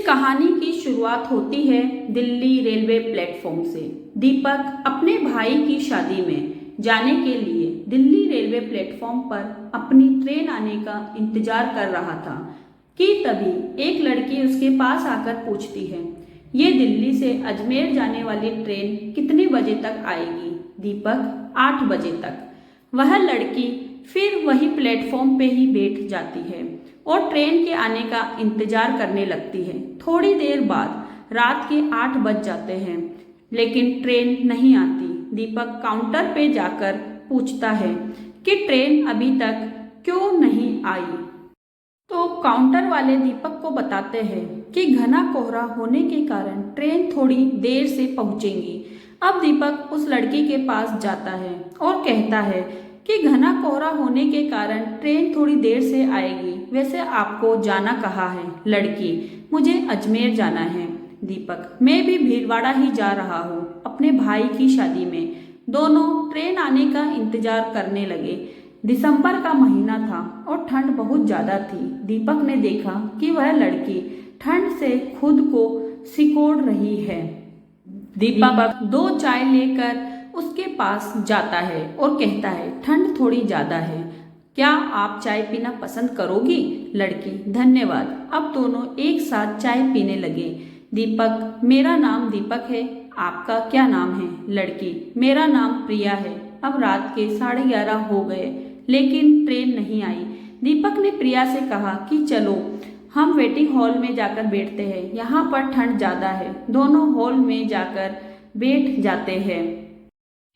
इस कहानी की शुरुआत होती है दिल्ली रेलवे प्लेटफॉर्म से। दीपक अपने भाई की शादी में जाने के लिए दिल्ली रेलवे प्लेटफॉर्म पर अपनी ट्रेन आने का इंतजार कर रहा था कि तभी एक लड़की उसके पास आकर पूछती है, ये दिल्ली से अजमेर जाने वाली ट्रेन कितने बजे तक आएगी? दीपक 8 बजे तक। वह लड़की फिर वही प्लेटफॉर्म पे ही बैठ जाती है और ट्रेन के आने का इंतजार करने लगती है। थोड़ी देर बाद रात के 8 बज जाते हैं लेकिन ट्रेन नहीं आती। दीपक काउंटर पे जाकर पूछता है कि ट्रेन अभी तक क्यों नहीं आई? तो काउंटर वाले दीपक को बताते हैं कि घना कोहरा होने के कारण ट्रेन थोड़ी देर से पहुंचेगी। अब दीपक उस लड़की के पास जाता है और कहता है कि घना कोहरा होने के कारण ट्रेन थोड़ी देर से आएगी। वैसे आपको जाना कहाँ है? लड़की, मुझे अजमेर जाना है। दीपक, मैं भी भीलवाड़ा ही जा रहा हूँ अपने भाई की शादी में। दोनों ट्रेन आने का इंतजार करने लगे। दिसंबर का महीना था और ठंड बहुत ज़्यादा थी। दीपक ने देखा कि वह लड़की ठंड से खुद को सिकोड़ रही है। दीपक 2 चाय लेकर उसके पास जाता है और कहता है, ठंड थोड़ी ज़्यादा है, क्या आप चाय पीना पसंद करोगी? लड़की, धन्यवाद। अब दोनों एक साथ चाय पीने लगे। दीपक, मेरा नाम दीपक है, आपका क्या नाम है? लड़की, मेरा नाम प्रिया है। अब रात के 11:30 हो गए लेकिन ट्रेन नहीं आई। दीपक ने प्रिया से कहा कि चलो हम वेटिंग हॉल में जाकर बैठते हैं, यहाँ पर ठंड ज़्यादा है। दोनों हॉल में जाकर बैठ जाते हैं।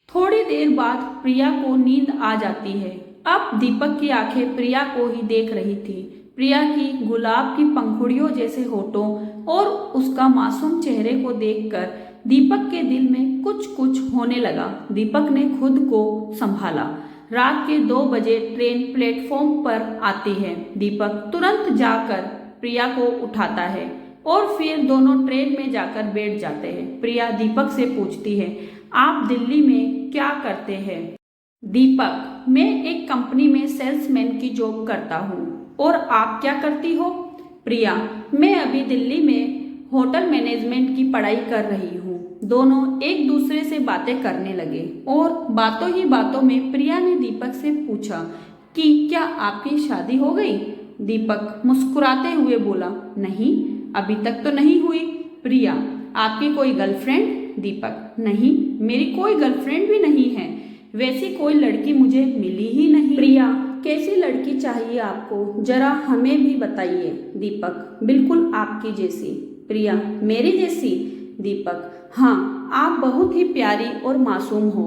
थोड़ी देर बाद प्रिया को नींद आ जाती है। अब दीपक की आंखें प्रिया को ही देख रही थी। प्रिया की गुलाब की पंखुड़ियों जैसे होठों और उसका मासूम चेहरे को देखकर दीपक के दिल में कुछ कुछ होने लगा। दीपक ने खुद को संभाला। रात के 2 बजे ट्रेन प्लेटफॉर्म पर आती है। दीपक तुरंत जाकर प्रिया को उठाता है और फिर दोनों ट्रेन में जाकर बैठ जाते हैं। प्रिया दीपक से पूछती है, आप दिल्ली में क्या करते हैं? दीपक, मैं एक कंपनी में सेल्समैन की जॉब करता हूँ। और आप क्या करती हो? प्रिया, मैं अभी दिल्ली में होटल मैनेजमेंट की पढ़ाई कर रही हूँ। दोनों एक दूसरे से बातें करने लगे और बातों ही बातों में प्रिया ने दीपक से पूछा कि क्या आपकी शादी हो गई? दीपक मुस्कुराते हुए बोला, नहीं, अभी तक तो नहीं हुई। प्रिया, आपकी कोई गर्लफ्रेंड? दीपक, नहीं, मेरी कोई गर्लफ्रेंड भी नहीं है। वैसी कोई लड़की मुझे मिली ही नहीं। प्रिया, कैसी लड़की चाहिए आपको, जरा हमें भी बताइए। दीपक, बिल्कुल आपकी जैसी। प्रिया, मेरी जैसी? दीपक, हाँ, आप बहुत ही प्यारी और मासूम हो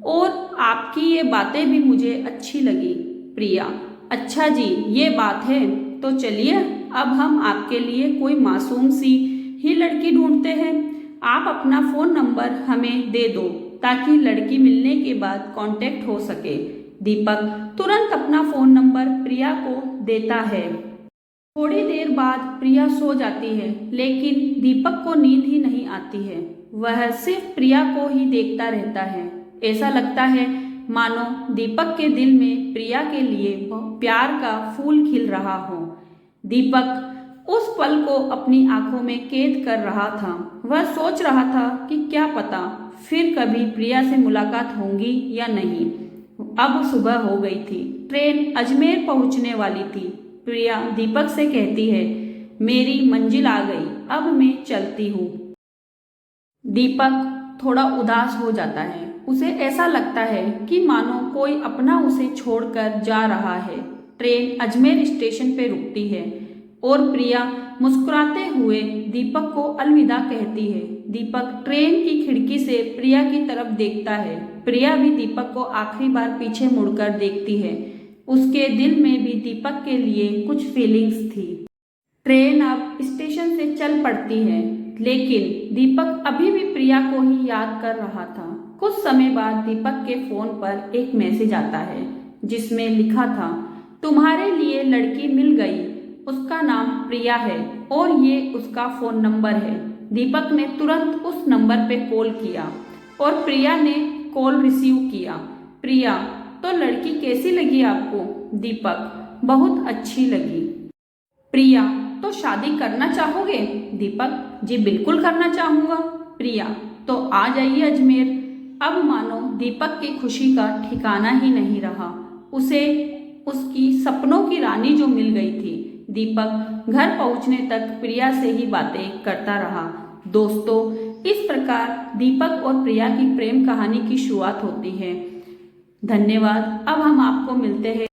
और आपकी ये बातें भी मुझे अच्छी लगी। प्रिया, अच्छा जी, ये बात है, तो चलिए अब हम आपके लिए कोई मासूम सी ही लड़की ढूंढते हैं। आप अपना फ़ोन नंबर हमें दे दो ताकि लड़की मिलने के बाद कांटेक्ट हो सके। दीपक तुरंत अपना फ़ोन नंबर प्रिया को देता है। थोड़ी देर बाद प्रिया सो जाती है लेकिन दीपक को नींद ही नहीं आती है। वह सिर्फ प्रिया को ही देखता रहता है। ऐसा लगता है मानो दीपक के दिल में प्रिया के लिए प्यार का फूल खिल रहा हो। दीपक उस पल को अपनी आंखों में कैद कर रहा था। वह सोच रहा था कि क्या पता फिर कभी प्रिया से मुलाकात होगी या नहीं। अब सुबह हो गई थी। ट्रेन अजमेर पहुंचने वाली थी। प्रिया दीपक से कहती है, मेरी मंजिल आ गई, अब मैं चलती हूँ। दीपक थोड़ा उदास हो जाता है। उसे ऐसा लगता है कि मानो कोई अपना उसे छोड़कर जा रहा है। ट्रेन अजमेर स्टेशन पे रुकती है और प्रिया मुस्कुराते हुए दीपक को अलविदा कहती है। दीपक ट्रेन की खिड़की से प्रिया की तरफ देखता है। प्रिया भी दीपक को आखिरी बार पीछे मुड़कर देखती है। उसके दिल में भी दीपक के लिए कुछ फीलिंग्स थी। ट्रेन अब स्टेशन से चल पड़ती है लेकिन दीपक अभी भी प्रिया को ही याद कर रहा था। कुछ समय बाद दीपक के फ़ोन पर एक मैसेज आता है जिसमें लिखा था, तुम्हारे लिए लड़की मिल गई, उसका नाम प्रिया है और ये उसका फ़ोन नंबर है। दीपक ने तुरंत उस नंबर पे कॉल किया और प्रिया ने कॉल रिसीव किया। प्रिया, तो लड़की कैसी लगी आपको? दीपक, बहुत अच्छी लगी। प्रिया, तो शादी करना चाहोगे? दीपक, जी बिल्कुल करना चाहूंगा। प्रिया, तो आ जाइए अजमेर। अब मानो दीपक की खुशी का ठिकाना ही नहीं रहा। उसे उसकी सपनों की रानी जो मिल गई थी। दीपक घर पहुंचने तक प्रिया से ही बातें करता रहा। दोस्तों, इस प्रकार दीपक और प्रिया की प्रेम कहानी की शुरुआत होती है। धन्यवाद। अब हम आपको मिलते हैं